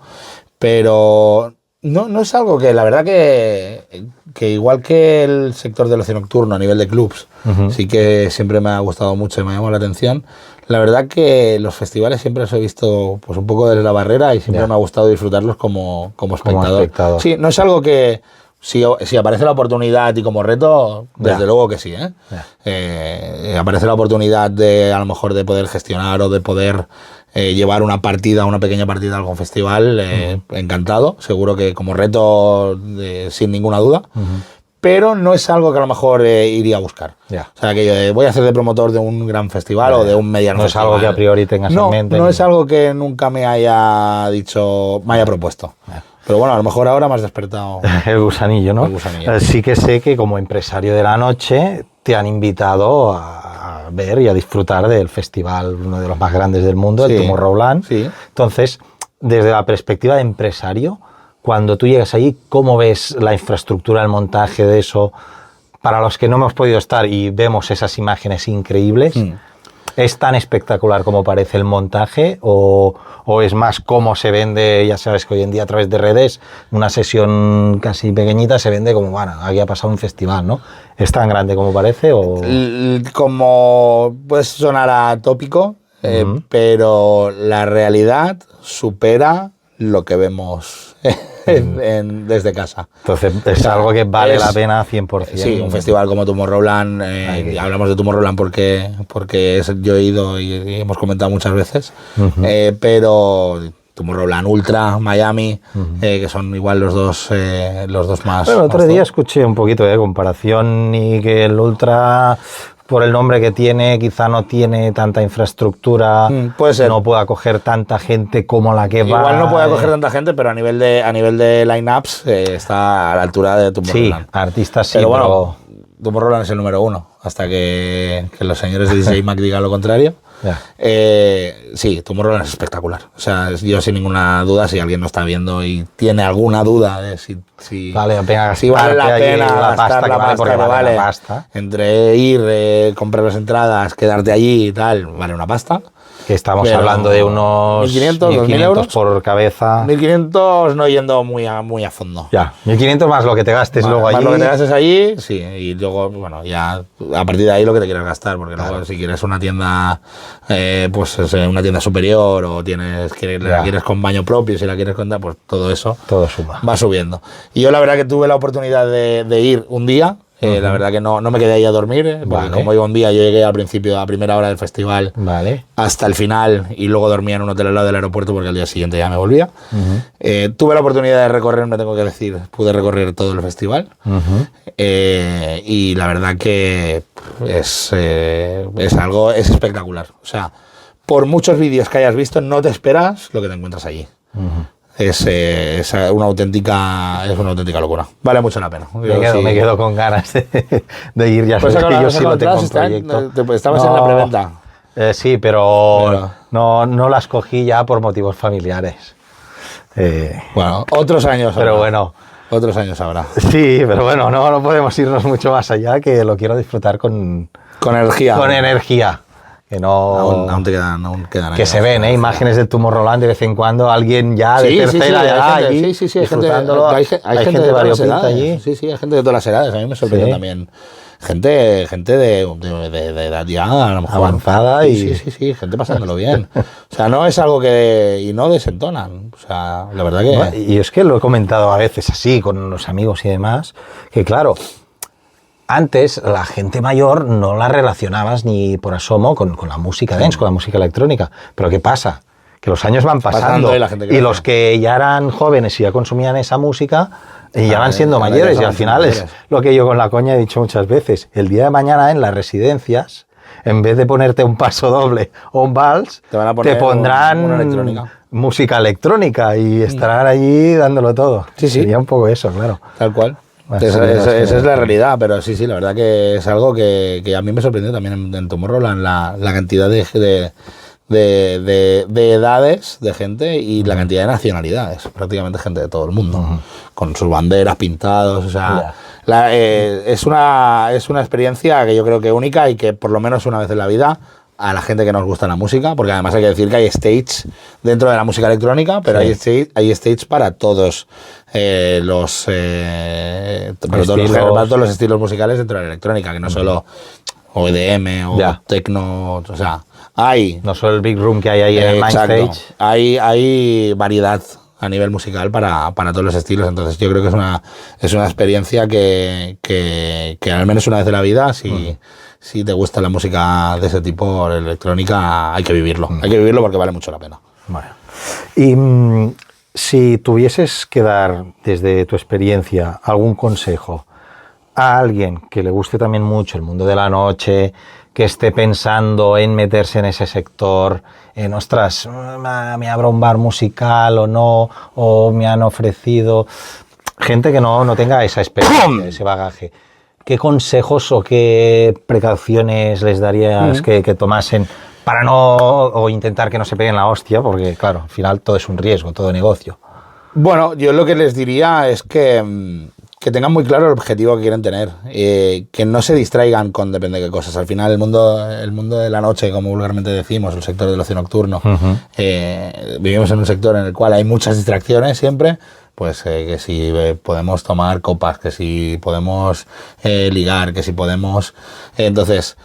Pero no es algo que, la verdad que igual que el sector del ocio nocturno a nivel de clubs, sí que siempre me ha gustado mucho y me ha llamado la atención. La verdad que los festivales siempre los he visto pues un poco desde la barrera y siempre me ha gustado disfrutarlos como espectador. Sí, no es algo que si aparece la oportunidad y como reto, desde luego que sí, aparece la oportunidad de a lo mejor de poder gestionar o de poder llevar una pequeña partida a algún festival, encantado, seguro que como reto sin ninguna duda. Pero no es algo que a lo mejor iría a buscar. O sea, que voy a hacer de promotor de un gran festival o de un mediano festival. No es algo que a priori tengas en mente. No es algo que nunca me haya propuesto. Pero bueno, a lo mejor ahora me has despertado el gusanillo, ¿no? El gusanillo. Sí que sé que como empresario de la noche te han invitado a ver y a disfrutar del festival, uno de los más grandes del mundo, el Tomorrowland. Sí. Entonces, desde la perspectiva de empresario, cuando tú llegas ahí, ¿cómo ves la infraestructura, el montaje de eso? Para los que no hemos podido estar y vemos esas imágenes increíbles, ¿es tan espectacular como parece el montaje o es más cómo se vende? Ya sabes que hoy en día a través de redes una sesión casi pequeñita se vende como, bueno, aquí ha pasado un festival, ¿no? ¿Es tan grande como parece? Como puede sonar atópico, pero la realidad supera lo que vemos desde casa. Entonces es algo que vale la pena 100%. Sí, un festival como Tomorrowland, hablamos de Tomorrowland porque yo he ido y hemos comentado muchas veces, pero Tomorrowland Ultra, Miami, que son igual los dos más. Bueno, el otro día escuché un poquito de comparación y que el Ultra, por el nombre que tiene, quizá no tiene tanta infraestructura, puede ser. No puede acoger tanta gente como la que va. Igual no puede acoger tanta gente, pero a nivel de line-ups está a la altura de Tomorrowland. Sí, artistas sí, pero bueno, Tomorrowland es el número 1, hasta que los señores de DJ Mac digan lo contrario. Sí, Tomorrowland es espectacular. O sea, yo sin ninguna duda, si alguien no está viendo y tiene alguna duda de si vale la pena gastar la pasta que vale la pasta. Entre ir, comprar las entradas, quedarte allí y tal, vale una pasta. Que estamos hablando de unos 1.500 euros por cabeza. 1.500 no yendo muy a fondo. Ya, 1.500 más lo que te gastes luego allí. Más lo que te gastes allí, sí. Y luego, bueno, ya a partir de ahí lo que te quieras gastar. Porque luego si quieres una tienda, pues una tienda superior o la quieres con baño propio, si la quieres contar, pues todo eso suma. Va subiendo. Y yo la verdad que tuve la oportunidad de ir un día. La verdad que no me quedé ahí a dormir, porque como iba un día, yo llegué al principio, a primera hora del festival, hasta el final, y luego dormía en un hotel al lado del aeropuerto porque al día siguiente ya me volvía. Tuve la oportunidad de recorrer, me tengo que decir, pude recorrer todo el festival, y la verdad que es espectacular. O sea, por muchos vídeos que hayas visto, no te esperas lo que te encuentras allí. Es una auténtica locura. Vale mucho la pena. Me quedo con ganas de ir. Ya pues sabes que yo sí lo tengo en proyecto. Estabas en la preventa. Sí, pero no las cogí ya por motivos familiares. Bueno, otros años. Pero bueno. Otros años habrá. Sí, pero bueno, no podemos irnos mucho más allá, que lo quiero disfrutar con energía. Con energía. Que no, aún quedan que se ven imágenes del Tomorrowland de vez en cuando, alguien ya de tercera edad allí disfrutándolo. Hay gente de variopinta allí. Sí, hay gente de todas las edades. A mí me sorprendió también. Gente de edad ya a lo mejor avanzada sí, gente pasándolo bien. O sea, no es algo que... Y no desentonan. O sea, la verdad que... No, y es que lo he comentado a veces así con los amigos y demás, que claro... Antes la gente mayor no la relacionabas ni por asomo con la música dance, con la música electrónica. Pero ¿qué pasa? Que los años van pasando y los que ya eran jóvenes y ya consumían esa música ya van siendo mayores. Y al final es lo que yo con la coña he dicho muchas veces. El día de mañana en las residencias, en vez de ponerte un paso doble o un vals, te pondrán música electrónica y estarán allí dándolo todo. Sería un poco eso, claro. Tal cual. Esa es la realidad, pero sí, la verdad que es algo que a mí me sorprendió también en Tomorrowland, la cantidad de edades de gente y la cantidad de nacionalidades, prácticamente gente de todo el mundo, con sus banderas pintados, o sea, es una experiencia que yo creo que única y que por lo menos una vez en la vida a la gente que nos gusta la música, porque además hay que decir que hay stage dentro de la música electrónica, pero hay stage para todos los estilos musicales dentro de la electrónica, que no solo o EDM o techno, o sea, hay... No solo el big room que hay ahí en el main stage. Hay variedad a nivel musical para todos los estilos, entonces yo creo que es una experiencia que al menos una vez en la vida, si te gusta la música de ese tipo, electrónica, hay que vivirlo. Hay que vivirlo porque vale mucho la pena. Bueno. Y si tuvieses que dar, desde tu experiencia, algún consejo a alguien que le guste también mucho el mundo de la noche, que esté pensando en meterse en ese sector, ostras, me abro un bar musical o no, o me han ofrecido... Gente que no tenga esa experiencia, ese bagaje. ¿Qué consejos o qué precauciones les darías que tomasen para o intentar que no se peguen la hostia? Porque, claro, al final todo es un riesgo, todo negocio. Bueno, yo lo que les diría es que tengan muy claro el objetivo que quieren tener, que no se distraigan con depende de qué cosas. Al final el mundo de la noche, como vulgarmente decimos, el sector del ocio nocturno, vivimos en un sector en el cual hay muchas distracciones siempre. Pues que si podemos tomar copas, que si podemos ligar, que si podemos... entonces,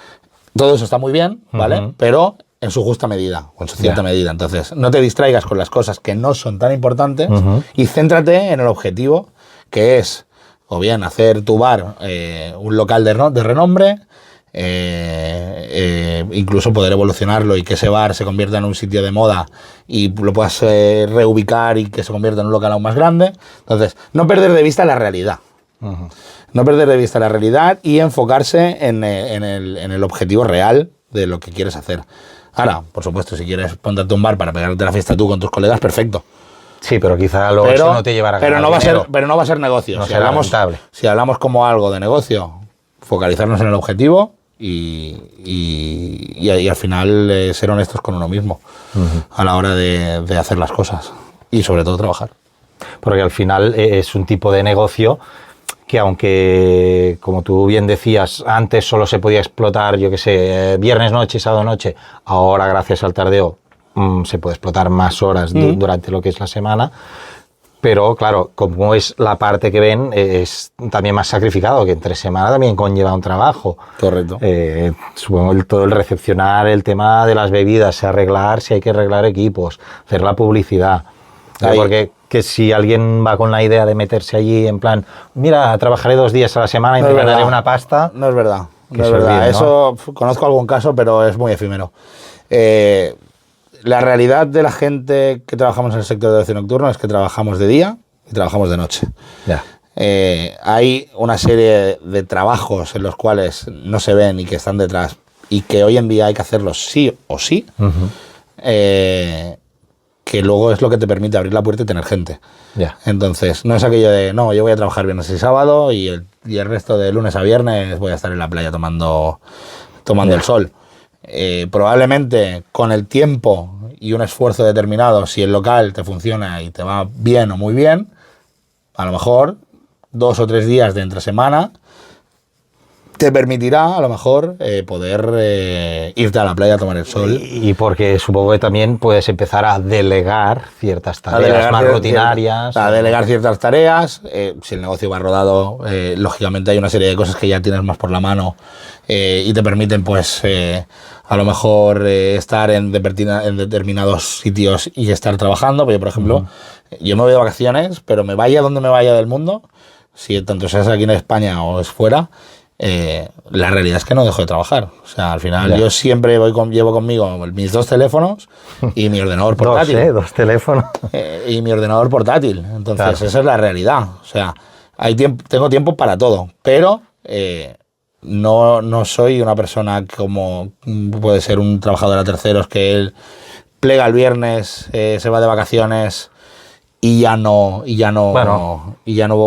todo eso está muy bien, ¿vale? Pero en su justa medida, o en su cierta medida. Entonces, no te distraigas con las cosas que no son tan importantes y céntrate en el objetivo, que es, o bien hacer tu bar un local de renombre, incluso poder evolucionarlo y que ese bar se convierta en un sitio de moda y lo puedas reubicar y que se convierta en un local aún más grande. Entonces, no perder de vista la realidad. No perder de vista la realidad y enfocarse en el objetivo real de lo que quieres hacer. Ahora, por supuesto, si quieres montarte un bar para pegarte la fiesta tú con tus colegas, perfecto. Sí, pero quizá luego eso no te llevará a ganar dinero. Pero no va a ser negocio. No será rentable. Si hablamos como algo de negocio, focalizarnos en el objetivo y al final ser honestos con uno mismo a la hora de hacer las cosas y sobre todo trabajar. Porque al final es un tipo de negocio que aunque, como tú bien decías, antes solo se podía explotar, yo qué sé, viernes noche, sábado noche, ahora gracias al tardeo se puede explotar más horas durante lo que es la semana. Pero claro, como es la parte que ven, es también más sacrificado, que entre semana también conlleva un trabajo. Correcto. Supongo todo el recepcionar, el tema de las bebidas, arreglar, si hay que arreglar equipos, hacer la publicidad. Porque que si alguien va con la idea de meterse allí en plan, mira, trabajaré 2 días a la semana y me ganaré una pasta. No es verdad. No es verdad. Bien, ¿no? Eso conozco algún caso, pero es muy efímero. La realidad de la gente que trabajamos en el sector de ocio nocturno es que trabajamos de día y trabajamos de noche. Ya. Hay una serie de trabajos en los cuales no se ven y que están detrás y que hoy en día hay que hacerlos sí o sí, que luego es lo que te permite abrir la puerta y tener gente. Yeah. Entonces, no es aquello de, no, yo voy a trabajar viernes y sábado y el resto de lunes a viernes voy a estar en la playa tomando el sol. Probablemente con el tiempo y un esfuerzo determinado, si el local te funciona y te va bien o muy bien, a lo mejor 2 o 3 días de entre semana te permitirá a lo mejor poder irte a la playa a tomar el sol. Y porque supongo que también puedes empezar a delegar ciertas tareas más rutinarias. A delegar ciertas tareas. Si el negocio va rodado, lógicamente hay una serie de cosas que ya tienes más por la mano y te permiten pues a lo mejor estar en determinados sitios y estar trabajando. Porque, por ejemplo, yo me voy de vacaciones, pero me vaya donde me vaya del mundo, si tanto seas aquí en España o es fuera, la realidad es que no dejo de trabajar. O sea, al final yo siempre llevo conmigo mis 2 teléfonos y mi ordenador portátil. 2 teléfonos. Y mi ordenador portátil. Entonces, esa es la realidad. O sea, tengo tiempo para todo, pero no soy una persona como puede ser un trabajador a terceros que él plega el viernes, se va de vacaciones y ya no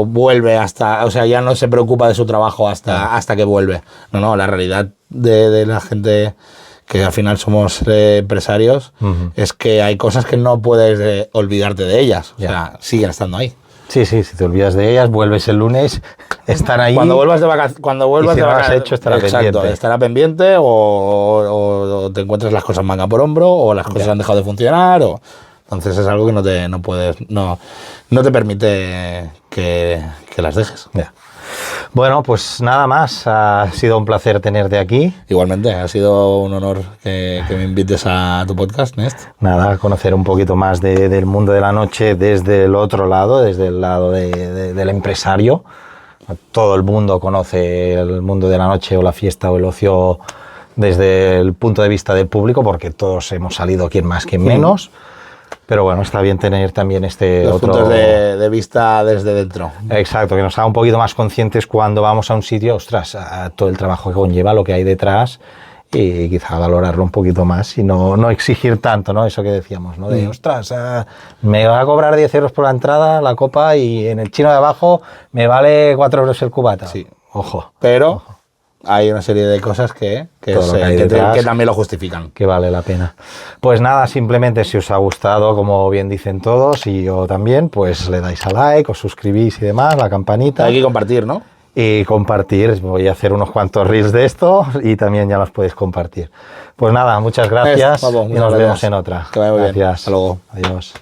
vuelve hasta, o sea, ya no se preocupa de su trabajo hasta que vuelve. No, la realidad de la gente que al final somos empresarios es que hay cosas que no puedes olvidarte de ellas, o sea, siguen estando ahí. Sí, si te olvidas de ellas, vuelves el lunes, están ahí. Cuando vuelvas de vacaciones, lo has hecho, estará pendiente. Estará pendiente o te encuentras las cosas manga por hombro o las cosas han dejado de funcionar entonces es algo que no te permite que las dejes. Yeah. Bueno, pues nada más. Ha sido un placer tenerte aquí. Igualmente, ha sido un honor que me invites a tu podcast, Nest. Nada, conocer un poquito más del mundo de la noche desde el otro lado, desde el lado del empresario. Todo el mundo conoce el mundo de la noche o la fiesta o el ocio desde el punto de vista del público, porque todos hemos salido, quien más, quien menos. Pero bueno, está bien tener también los otro puntos de vista desde dentro. Exacto, que nos haga un poquito más conscientes cuando vamos a un sitio, ostras, a todo el trabajo que conlleva, lo que hay detrás, y quizá valorarlo un poquito más y no exigir tanto, ¿no? Eso que decíamos, ¿no? De, ostras, me va a cobrar 10 euros por la entrada, la copa, y en el chino de abajo me vale 4 euros el cubata. Sí. Ojo. Pero hay una serie de cosas que también lo justifican. Que vale la pena. Pues nada, simplemente si os ha gustado, como bien dicen todos, y yo también, pues le dais a like, os suscribís y demás, la campanita. Hay que compartir, ¿no? Y compartir, voy a hacer unos cuantos reels de esto y también ya los podéis compartir. Pues nada, muchas gracias y nos vemos en otra. Que vaya muy bien. Gracias. Hasta luego. Adiós.